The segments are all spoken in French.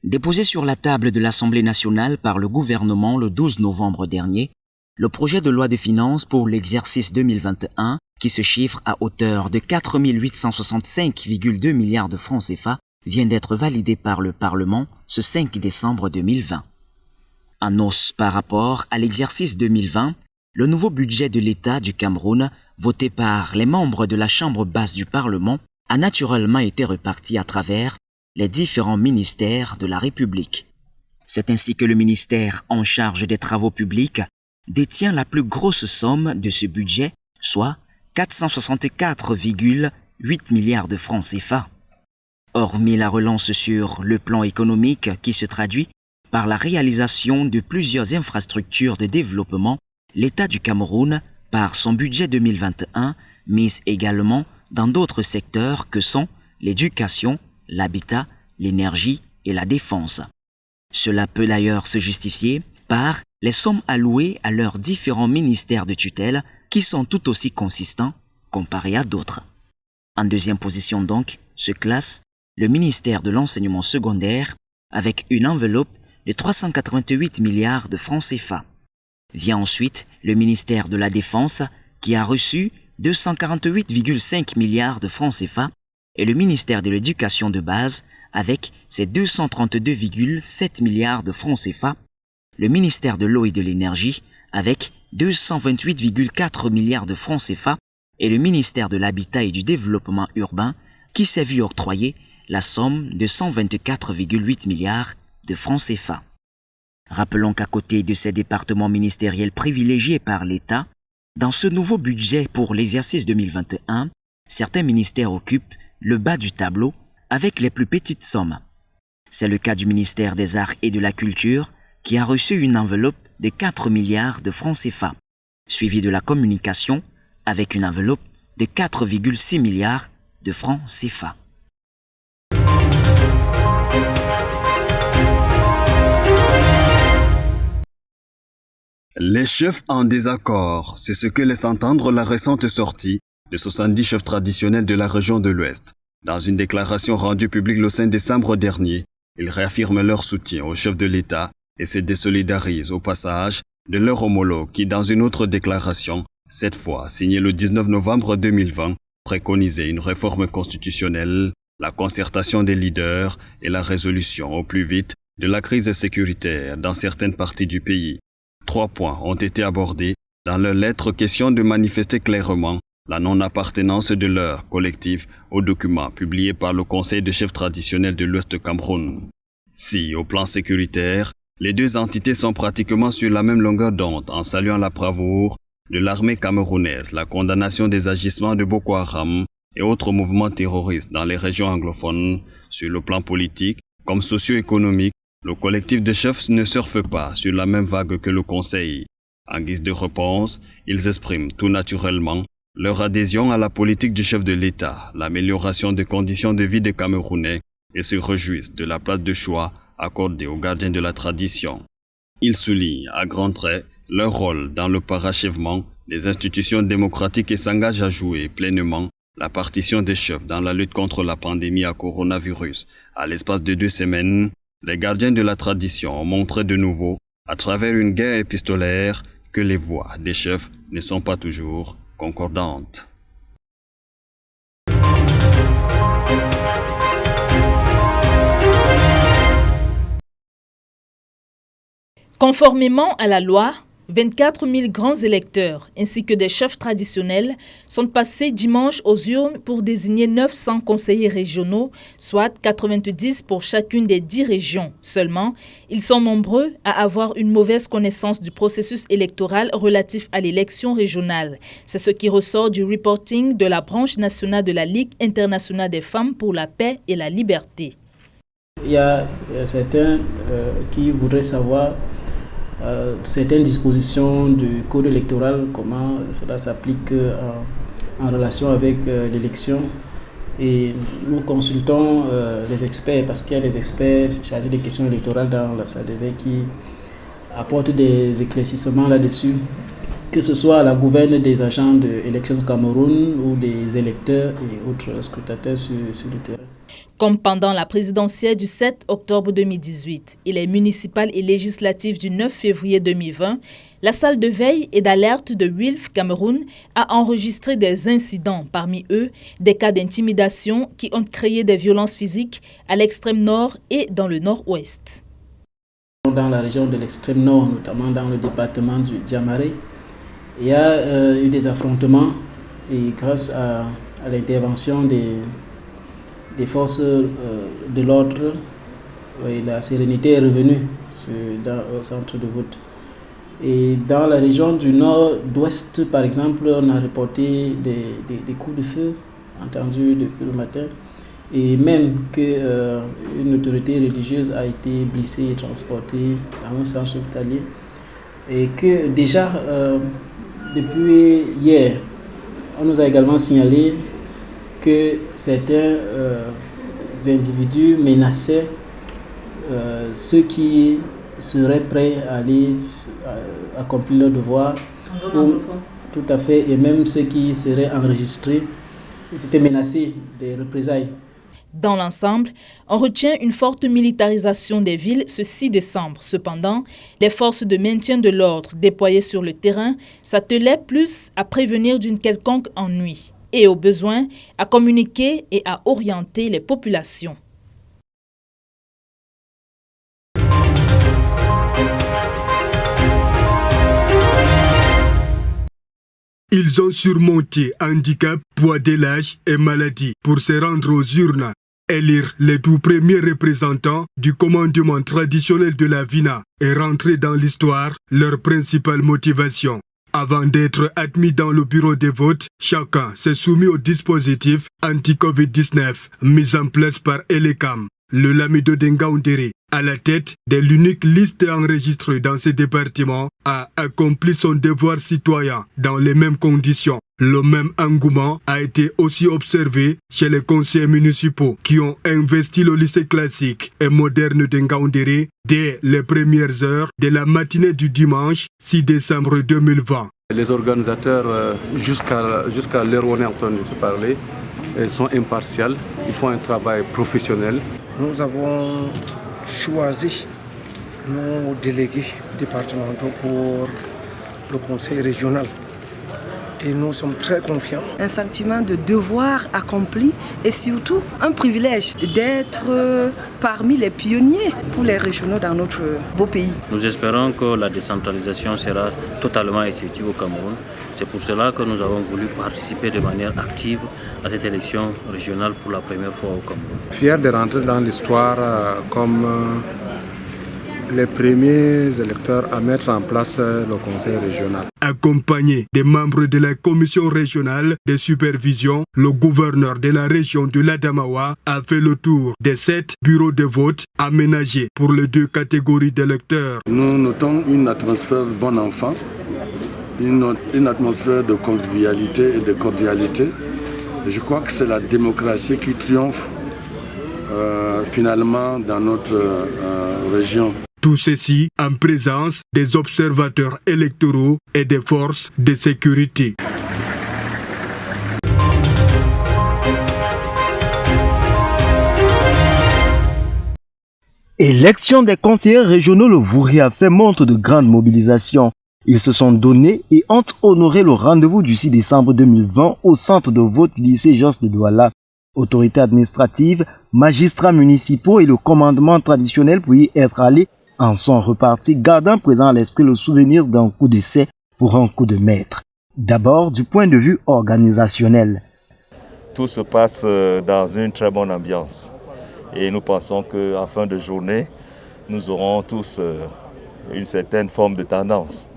Déposé sur la table de l'Assemblée nationale par le gouvernement le 12 novembre dernier, le projet de loi de finances pour l'exercice 2021, qui se chiffre à hauteur de 4 865,2 milliards de francs CFA, vient d'être validé par le Parlement ce 5 décembre 2020. En hausse par rapport à l'exercice 2020, le nouveau budget de l'État du Cameroun, voté par les membres de la Chambre basse du Parlement, a naturellement été réparti à travers les différents ministères de la République. C'est ainsi que le ministère en charge des travaux publics détient la plus grosse somme de ce budget, soit 464,8 milliards de francs CFA. Hormis la relance sur le plan économique qui se traduit par la réalisation de plusieurs infrastructures de développement, l'État du Cameroun, par son budget 2021, mise également dans d'autres secteurs que sont l'éducation, l'habitat, l'énergie et la défense. Cela peut d'ailleurs se justifier par les sommes allouées à leurs différents ministères de tutelle qui sont tout aussi consistants comparés à d'autres. En deuxième position donc se classe le ministère de l'enseignement secondaire avec une enveloppe de 388 milliards de francs CFA. Vient ensuite le ministère de la Défense qui a reçu 248,5 milliards de francs CFA et le ministère de l'Éducation de base avec ses 232,7 milliards de francs CFA, le ministère de l'Eau et de l'Énergie avec 228,4 milliards de francs CFA et le ministère de l'Habitat et du Développement urbain qui s'est vu octroyer la somme de 124,8 milliards de francs CFA. Rappelons qu'à côté de ces départements ministériels privilégiés par l'État, dans ce nouveau budget pour l'exercice 2021, certains ministères occupent le bas du tableau avec les plus petites sommes. C'est le cas du ministère des Arts et de la Culture qui a reçu une enveloppe de 4 milliards de francs CFA, suivi de la communication avec une enveloppe de 4,6 milliards de francs CFA. Les chefs en désaccord, c'est ce que laisse entendre la récente sortie de 70 chefs traditionnels de la région de l'Ouest. Dans une déclaration rendue publique le 5 décembre dernier, ils réaffirment leur soutien au chef de l'État et se désolidarisent au passage de leur homologue qui, dans une autre déclaration, cette fois signée le 19 novembre 2020, préconisait une réforme constitutionnelle, la concertation des leaders et la résolution au plus vite de la crise sécuritaire dans certaines parties du pays. 3 points ont été abordés dans leur lettre, question de manifester clairement la non-appartenance de leur collectif au document publié par le Conseil des chefs traditionnels de l'Ouest Cameroun. Si, au plan sécuritaire, les deux entités sont pratiquement sur la même longueur d'onde en saluant la bravoure de l'armée camerounaise, la condamnation des agissements de Boko Haram et autres mouvements terroristes dans les régions anglophones, sur le plan politique comme socio-économique, le collectif de chefs ne surfe pas sur la même vague que le Conseil. En guise de réponse, ils expriment tout naturellement leur adhésion à la politique du chef de l'État, l'amélioration des conditions de vie des Camerounais et se réjouissent de la place de choix accordée aux gardiens de la tradition. Ils soulignent à grands traits leur rôle dans le parachèvement des institutions démocratiques et s'engagent à jouer pleinement la partition des chefs dans la lutte contre la pandémie à coronavirus. À l'espace de 2 semaines, les gardiens de la tradition ont montré de nouveau, à travers une guerre épistolaire, que les voix des chefs ne sont pas toujours concordantes. Conformément à la loi, 24 000 grands électeurs ainsi que des chefs traditionnels sont passés dimanche aux urnes pour désigner 900 conseillers régionaux, soit 90 pour chacune des 10 régions. Seulement, ils sont nombreux à avoir une mauvaise connaissance du processus électoral relatif à l'élection régionale. C'est ce qui ressort du reporting de la branche nationale de la Ligue internationale des femmes pour la paix et la liberté. Il y a certains qui voudraient savoir certaines dispositions du code électoral, comment cela s'applique en relation avec l'élection. Et nous consultons les experts, parce qu'il y a des experts chargés des questions électorales dans la salle de veille qui apportent des éclaircissements là-dessus, que ce soit à la gouverne des agents de l'élection du Cameroun ou des électeurs et autres scrutateurs sur le terrain. Comme pendant la présidentielle du 7 octobre 2018 et les municipales et législatives du 9 février 2020, la salle de veille et d'alerte de WILF Cameroun a enregistré des incidents, parmi eux des cas d'intimidation qui ont créé des violences physiques à l'extrême nord et dans le nord-ouest. Dans la région de l'extrême nord, notamment dans le département du Diamaré, il y a eu des affrontements et grâce à l'intervention des forces de l'ordre, la sérénité est revenue au centre de vote. Et dans la région du nord-ouest, par exemple, on a reporté des coups de feu entendus depuis le matin, et même qu'une autorité religieuse a été blessée et transportée dans un centre hospitalier. Et que déjà, depuis hier, on nous a également signalé que certains individus menaçaient ceux qui seraient prêts à aller accomplir leur devoir, tout à fait, et même ceux qui seraient enregistrés, ils étaient menacés des représailles. Dans l'ensemble, on retient une forte militarisation des villes ce 6 décembre. Cependant, les forces de maintien de l'ordre déployées sur le terrain s'attelaient plus à prévenir d'une quelconque ennui et au besoin à communiquer et à orienter les populations. Ils ont surmonté handicap, poids de l'âge et maladie pour se rendre aux urnes. Élire les tout premiers représentants du commandement traditionnel de la VINA et rentrer dans l'histoire, leur principale motivation. Avant d'être admis dans le bureau de vote, chacun s'est soumis au dispositif anti-Covid-19 mis en place par Elecam. Le Lamido Dengaoundéré, à la tête de l'unique liste enregistrée dans ce département, a accompli son devoir citoyen dans les mêmes conditions. Le même engouement a été aussi observé chez les conseillers municipaux qui ont investi le lycée classique et moderne de Ngaoundéré dès les premières heures de la matinée du dimanche 6 décembre 2020. Les organisateurs, jusqu'à l'heure où on est en train de se parler, sont impartials. Ils font un travail professionnel. Nous avons choisi nos délégués départementaux pour le conseil régional. Et nous sommes très confiants. Un sentiment de devoir accompli et surtout un privilège d'être parmi les pionniers pour les régionaux dans notre beau pays. Nous espérons que la décentralisation sera totalement effective au Cameroun. C'est pour cela que nous avons voulu participer de manière active à cette élection régionale pour la première fois au Cameroun. Fier de rentrer dans l'histoire comme les premiers électeurs à mettre en place le conseil régional. Accompagné des membres de la commission régionale de supervision, le gouverneur de la région de l'Adamawa a fait le tour des 7 bureaux de vote aménagés pour les 2 catégories d'électeurs. Nous notons une atmosphère bon enfant, une atmosphère de convivialité et de cordialité. Je crois que c'est la démocratie qui triomphe finalement dans notre région. Tout ceci en présence des observateurs électoraux et des forces de sécurité. Élection des conseillers régionaux, le Vouri a fait montre de grande mobilisation. Ils se sont donnés et ont honoré le rendez-vous du 6 décembre 2020 au centre de vote lycée Jos de Douala. Autorités administratives, magistrats municipaux et le commandement traditionnel pour y être allés en sont repartis, gardant présent à l'esprit le souvenir d'un coup d'essai pour un coup de maître. D'abord, du point de vue organisationnel. Tout se passe dans une très bonne ambiance. Et nous pensons qu'en fin de journée, nous aurons tous une certaine forme de tendance.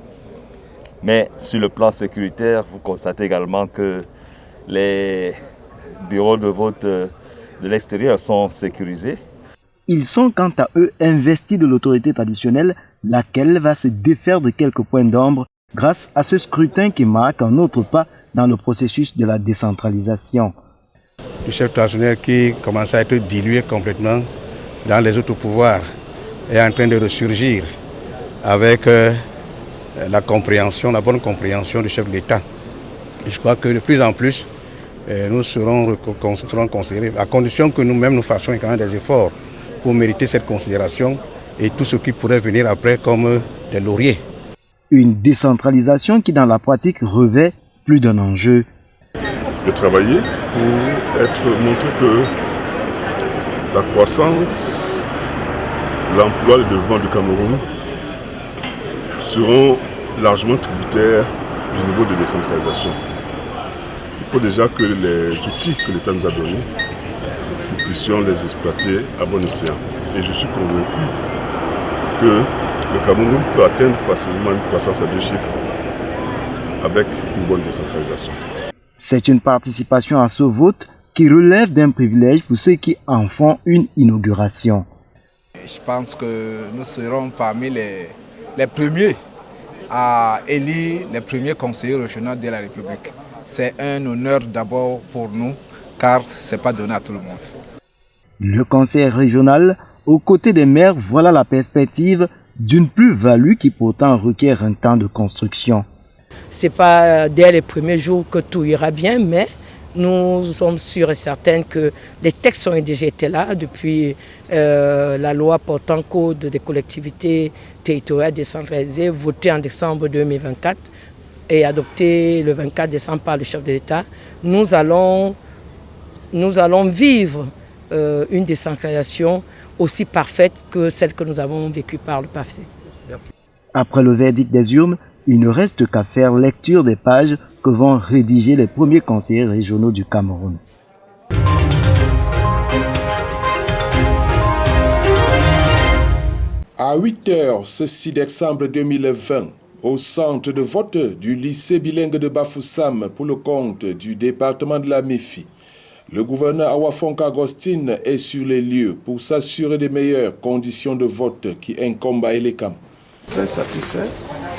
Mais sur le plan sécuritaire, vous constatez également que les bureaux de vote de l'extérieur sont sécurisés. Ils sont quant à eux investis de l'autorité traditionnelle laquelle va se défaire de quelques points d'ombre grâce à ce scrutin qui marque un autre pas dans le processus de la décentralisation. Le chef traditionnel qui commence à être dilué complètement dans les autres pouvoirs est en train de ressurgir avec la bonne compréhension du chef de l'État. Je crois que de plus en plus, nous serons considérés, à condition que nous-mêmes nous fassions quand même des efforts pour mériter cette considération et tout ce qui pourrait venir après comme des lauriers. Une décentralisation qui dans la pratique revêt plus d'un enjeu. De travailler pour montrer que la croissance, l'emploi, le développement du Cameroun seront largement tributaires du niveau de décentralisation. Il faut déjà que les outils que l'État nous a donnés, nous puissions les exploiter à bon escient. Et je suis convaincu que le Cameroun peut atteindre facilement une croissance à 2 chiffres avec une bonne décentralisation. C'est une participation à ce vote qui relève d'un privilège pour ceux qui en font une inauguration. Je pense que nous serons parmi les premiers à élire les premiers conseillers régionaux de la République. C'est un honneur d'abord pour nous, car ce n'est pas donné à tout le monde. Le conseil régional, aux côtés des maires, voilà la perspective d'une plus-value qui pourtant requiert un temps de construction. Ce n'est pas dès les premiers jours que tout ira bien, mais nous sommes sûrs et certains que les textes ont déjà été là depuis la loi portant code des collectivités territoriales décentralisées, votée en décembre 2024 et adoptée le 24 décembre par le chef de l'État. Nous allons vivre une décentralisation aussi parfaite que celle que nous avons vécue par le passé. Merci. Après le verdict des urnes, il ne reste qu'à faire lecture des pages que vont rédiger les premiers conseillers régionaux du Cameroun. À 8h ce 6 décembre 2020, au centre de vote du lycée bilingue de Bafoussam pour le compte du département de la Méfi, le gouverneur Awafonka Agostine est sur les lieux pour s'assurer des meilleures conditions de vote qui incombent à Elekam. Très satisfait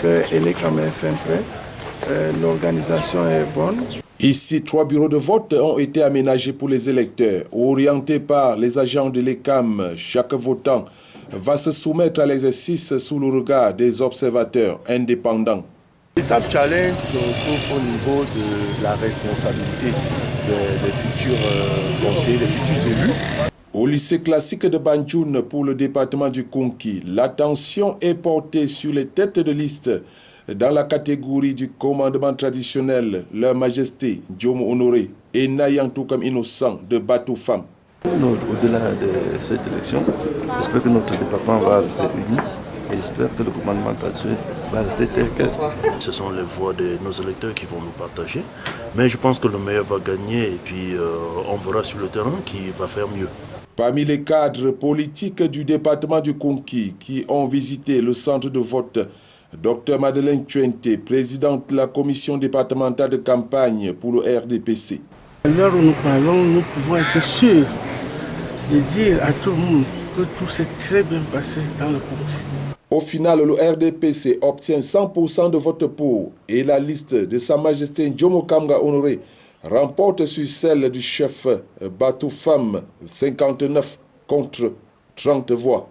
que Elekam est fin prêt. L'organisation est bonne. Ici, 3 bureaux de vote ont été aménagés pour les électeurs. Orientés par les agents de l'ECAM, chaque votant va se soumettre à l'exercice sous le regard des observateurs indépendants. L'étape challenge se retrouve au niveau de la responsabilité des futurs conseillers, des futurs élus. Au lycée classique de Bandjoun pour le département du Konki, l'attention est portée sur les têtes de liste dans la catégorie du commandement traditionnel, Leur Majesté Djomo Honoré et Nayantoukam Innocent de Batoufam. Au-delà de cette élection, j'espère que notre département va rester uni et j'espère que le commandement traditionnel va rester tel quel. Ce sont les voix de nos électeurs qui vont nous partager, mais je pense que le meilleur va gagner et puis on verra sur le terrain qui va faire mieux. Parmi les cadres politiques du département du Konki qui ont visité le centre de vote, Dr Madeleine Tuente, présidente de la commission départementale de campagne pour le RDPC. À l'heure où nous parlons, nous pouvons être sûrs de dire à tout le monde que tout s'est très bien passé dans le Konki. Au final, le RDPC obtient 100% de votes pour et la liste de Sa Majesté Djomo Kamga Honoré remporte sur celle du chef Batoufam 59 contre 30 voix.